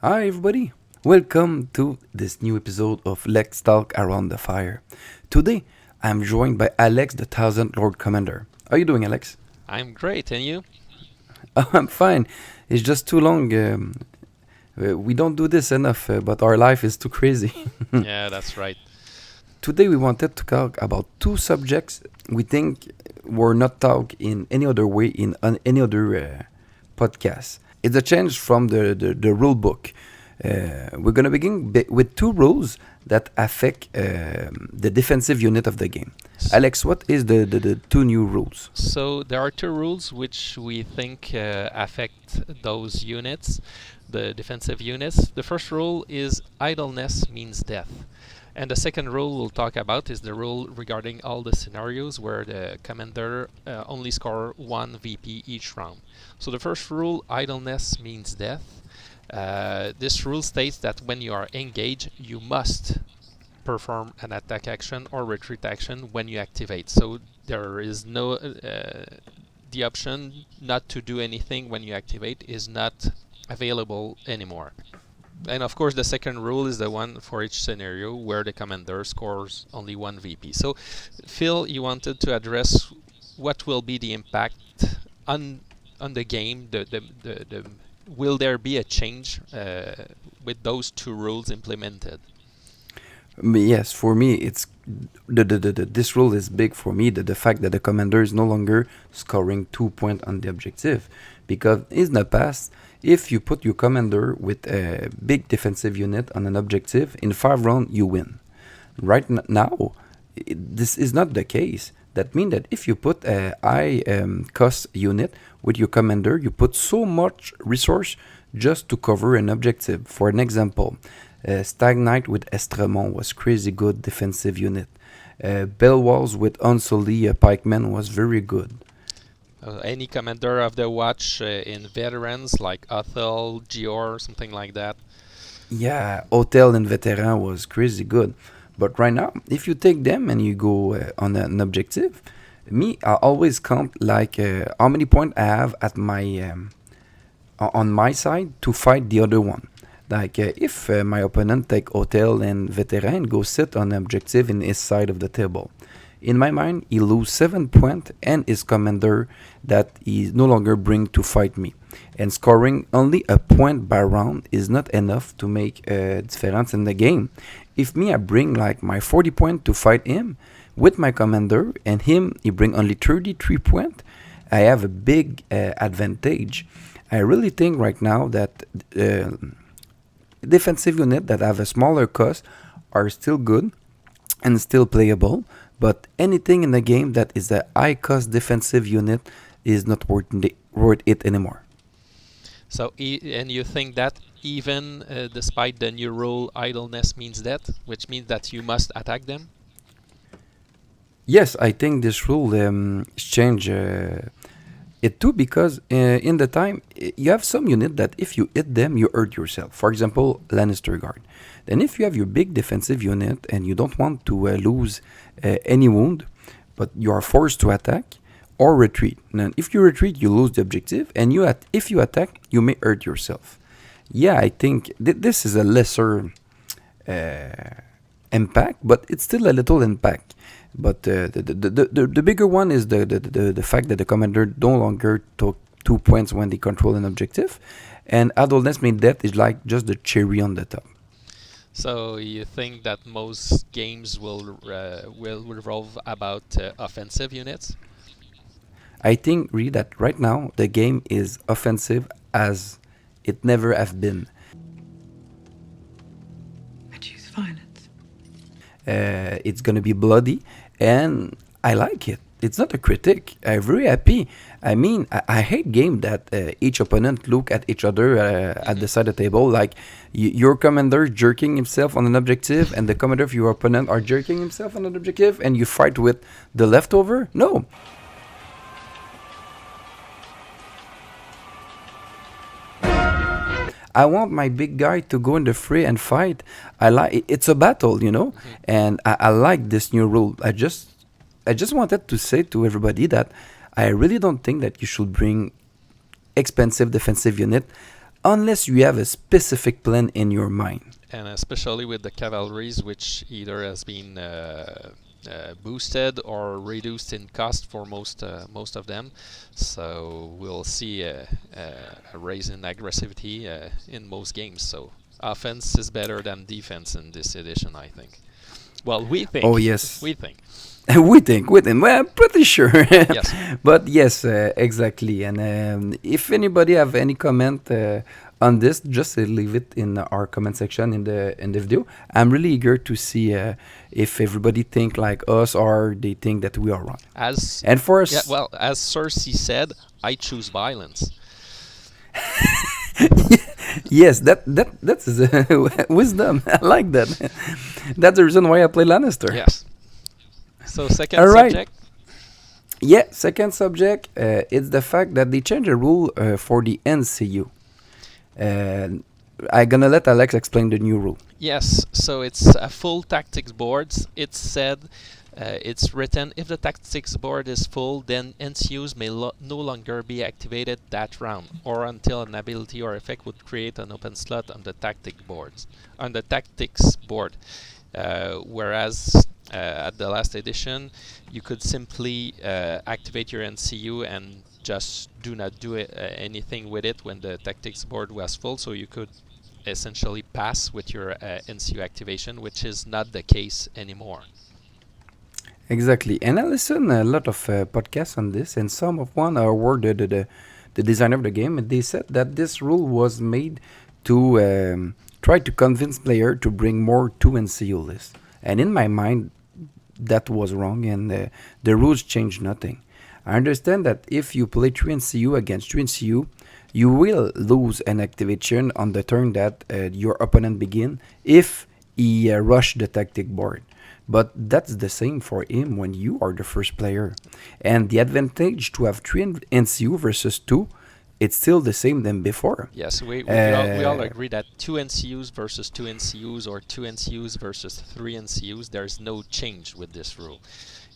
Hi, everybody. Welcome to this new episode of Let's Talk Around the Fire. Today, I'm joined by Alex, the Thousand Lord Commander. How are you doing, Alex? I'm great, and you? I'm fine. It's just too long. We don't do this enough, but our life is too crazy. Yeah, that's right. Today, we wanted to talk about two subjects we think were not talked in any other way in any other podcast. It's a change from the rule book. We're going to begin with two rules that affect the defensive unit of the game. S- Alex, what is the two new rules? So there are two rules which we think affect those units, the defensive units. The first rule is idleness means death. And the second rule we'll talk about is the rule regarding all the scenarios where the commander only score one VP each round. So the first rule, idleness means death. This rule states that when you are engaged, you must perform an attack action or retreat action when you activate. So there is no the option not to do anything when you activate is not available anymore. And of course, the second rule is the one for each scenario where the commander scores only one VP. So, Phil, you wanted to address what will be the impact on the game. The will there be a change with those two rules implemented? Yes, for me, it's this rule is big for me. The fact that the commander is no longer scoring 2 points on the objective, because in the past, if you put your commander with a big defensive unit on an objective in 5 rounds, you win. Right now, this is not the case. That means that if you put a high cost unit with your commander, you put so much resource just to cover an objective. For an example, Stagnite with Estremont was crazy good defensive unit. Belwars with Unsully Pikeman was very good. Any commander of the watch in veterans like Othel, Gior, something like that. Yeah, Hotel and Veteran was crazy good. But right now, if you take them and you go on an objective, I always count like how many points I have at my on my side to fight the other one. Like if my opponent take Hotel and Veteran and go sit on objective in his side of the table. In my mind, he lose 7 points and his commander that he no longer bring to fight me. And scoring only a point by round is not enough to make a difference in the game. If me I bring like my 40 points to fight him with my commander and him he bring only 33 points, I have a big advantage. I really think right now that uh, defensive unit that have a smaller cost are still good and still playable, but anything in the game that is a high cost defensive unit is not worth it anymore. So, and you think that even despite the new rule, idleness means death, which means that you must attack them? Yes, I think this rule change it too because in the time you have some unit that if you hit them you hurt yourself. For example, Lannister Guard. Then if you have your big defensive unit and you don't want to lose any wound, but you are forced to attack or retreat. Now, if you retreat, you lose the objective, and if you attack, you may hurt yourself. Yeah, I think this is a lesser uh, impact, but it's still a little impact. But the bigger one is the fact that the commander no longer took 2 points when they control an objective, and idleness means death is like just the cherry on the top. So you think that most games will revolve about offensive units? I think really that right now the game is offensive as it never have been. I choose violence. It's gonna be bloody, and I like it. It's not a critic. I'm very happy. I mean, I hate game that each opponent look at each other at Hmm. the side of the table, like your commander jerking himself on an objective, and the commander of your opponent are jerking himself on an objective, and you fight with the leftover. No, I want my big guy to go in the fray and fight. I like it's a battle, Hmm. and I like this new rule. I just wanted to say to everybody that I really don't think that you should bring expensive defensive unit unless you have a specific plan in your mind. And especially with the cavalries, which either has been boosted or reduced in cost for most of them. So we'll see a raise in aggressivity in most games. So offense is better than defense in this edition, I think. Well, we think. Oh yes, We think. we think. Well, I'm pretty sure. Yes. But yes, exactly. And if anybody have any comment on this, just leave it in our comment section in the video. I'm really eager to see if everybody think like us or they think that we are wrong. As And for yeah, us, well, as Cersei said, I choose violence. yes, that's wisdom. I like that. That's the reason why I play Lannister. Yes. So second All right. subject. Yeah, second subject, it's the fact that they changed the rule for the NCU. And I'm gonna let Alex explain the new rule. Yes, so it's a full tactics boards. It's said, it's written, if the tactics board is full, then NCUs may no longer be activated that round, or until an ability or effect would create an open slot on the tactics board. Whereas at the last edition, you could simply activate your NCU and just do not do anything with it when the tactics board was full, so you could essentially pass with your NCU activation, which is not the case anymore. Exactly. And I listen a lot of podcasts on this, and some of one were the designer of the game, and they said that this rule was made to try to convince player to bring more to NCU lists. And in my mind, that was wrong, and the rules changed nothing. I understand that if you play 3 NCU against 3 NCU, you will lose an activation on the turn that your opponent begin if he rush the tactic board. But that's the same for him when you are the first player. And the advantage to have 3 NCU versus 2, it's still the same than before. Yes, we all Uh, agree that 2 NCUs versus 2 NCUs or 2 NCUs versus 3 NCUs, there's no change with this rule.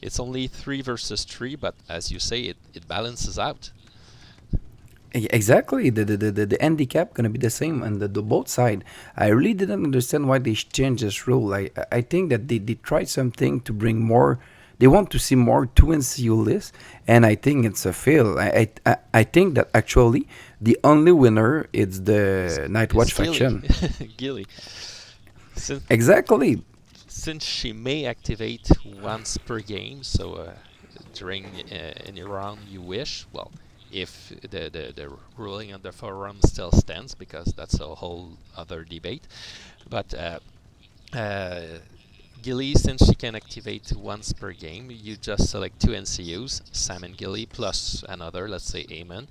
It's only 3 versus 3, but as you say, it balances out. Exactly, the handicap gonna be the same on the both side. I really didn't understand why they changed this rule. I think that they tried something to bring more. They want to see more two NCU lists, and I think it's a fail. I think that actually the only winner is the Night Is Watch Gilly. faction. Gilly. Since, Exactly. since she may activate once per game, so during any round you wish, well, if the ruling on the forum still stands, because that's a whole other debate. But uh, Gilly, since she can activate once per game, you just select 2 NCUs, Sam and Gilly, plus another, let's say Aemon,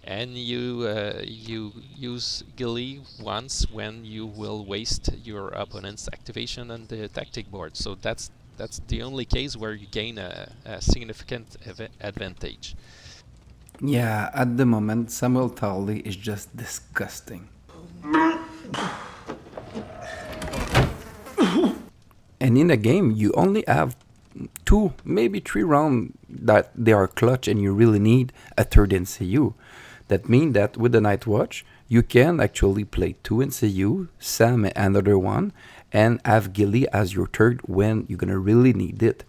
and you use Gilly once when you will waste your opponent's activation on the tactic board. So that's the only case where you gain a significant advantage. Yeah, at the moment, Samuel Towley is just disgusting. And in a game, you only have 2, maybe 3 rounds that they are clutch and you really need a third NCU. That means that with the Night Watch, you can actually play 2 NCU, Sam another one, and have Gilly as your third when you're gonna really need it.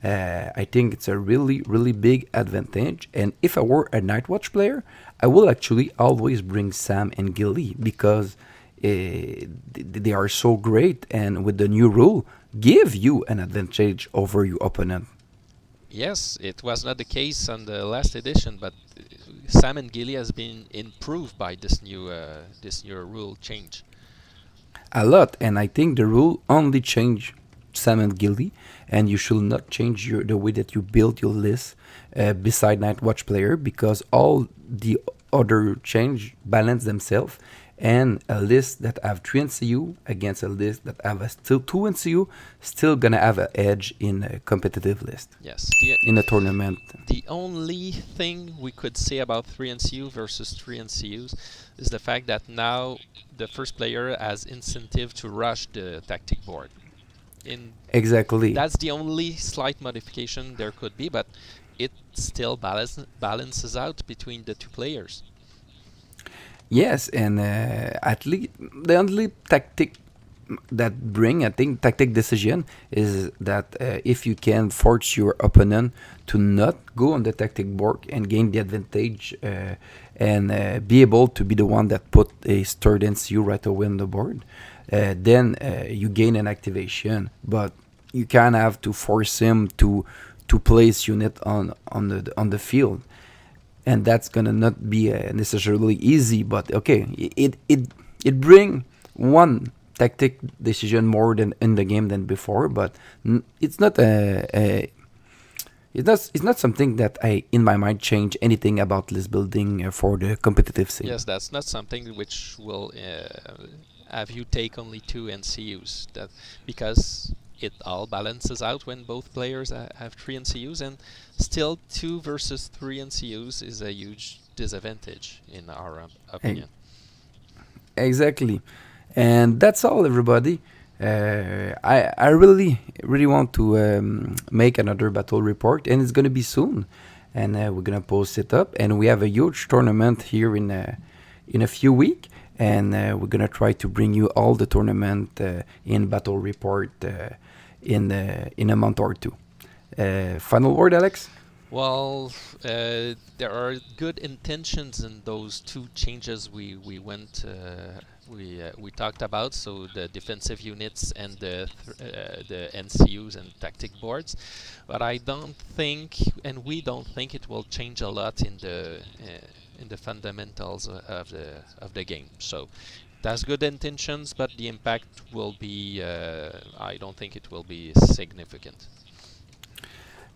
I think it's a really, really big advantage. And if I were a Night Watch player, I will actually always bring Sam and Gilly because they are so great. And with the new rule, give you an advantage over your opponent. Yes, it was not the case on the last edition, but Sam and Gilly has been improved by this new rule change. A lot, and I think the rule only change Sam and Gilly, and you should not change the way that you build your list beside Night Watch player because all the other change balance themselves. And a list that have 3 NCU against a list that have still 2 NCU still gonna have an edge in a competitive list Yes, in a tournament. the only thing we could say about 3 NCU versus 3 NCUs is the fact that now the first player has incentive to rush the tactic board. In Exactly. That's the only slight modification there could be, but it still balances out between the two players. Yes, and at least the only tactic that bring, I think, tactic decision is that if you can force your opponent to not go on the tactic board and gain the advantage and be able to be the one that put a sturdy NCU right away on the board, then you gain an activation. But you kind of have to force him to place unit on the field, and that's gonna not be necessarily easy. But okay, it bring one tactic decision more than in the game than before, but it's not it's not something that I in my mind change anything about list building for the competitive scene. Yes, that's not something which will have you take only two NCUs. That because it all balances out when both players have three NCUs, and still two versus three NCUs is a huge disadvantage in our E- opinion. exactly, and that's all, everybody. I really want to make another battle report, and it's gonna be soon, and we're gonna post it up. And we have a huge tournament here in a few weeks, and we're gonna try to bring you all the tournament in battle report in a month or two. Final word, Alex. Well, there are good intentions in those two changes we talked about. So the defensive units and the NCUs and tactic boards, but I don't think, and we don't think it will change a lot in the fundamentals of the game. So it has good intentions, but the impact will be. I don't think it will be significant.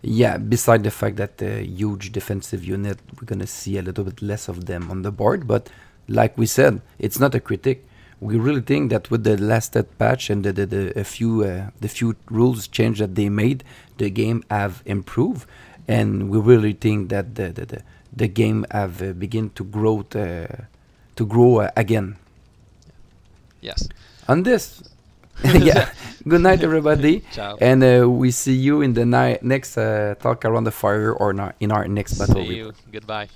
Yeah, beside the fact that the huge defensive unit, we're gonna see a little bit less of them on the board. But like we said, it's not a critic. We really think that with the last set patch and the few rules change that they made, the game have improved, and we really think that the game have begin to grow again. Yes. On this, yeah. Good night, everybody, Ciao. and we see you in the next talk around the fire or not in our next battle See report. you. Goodbye.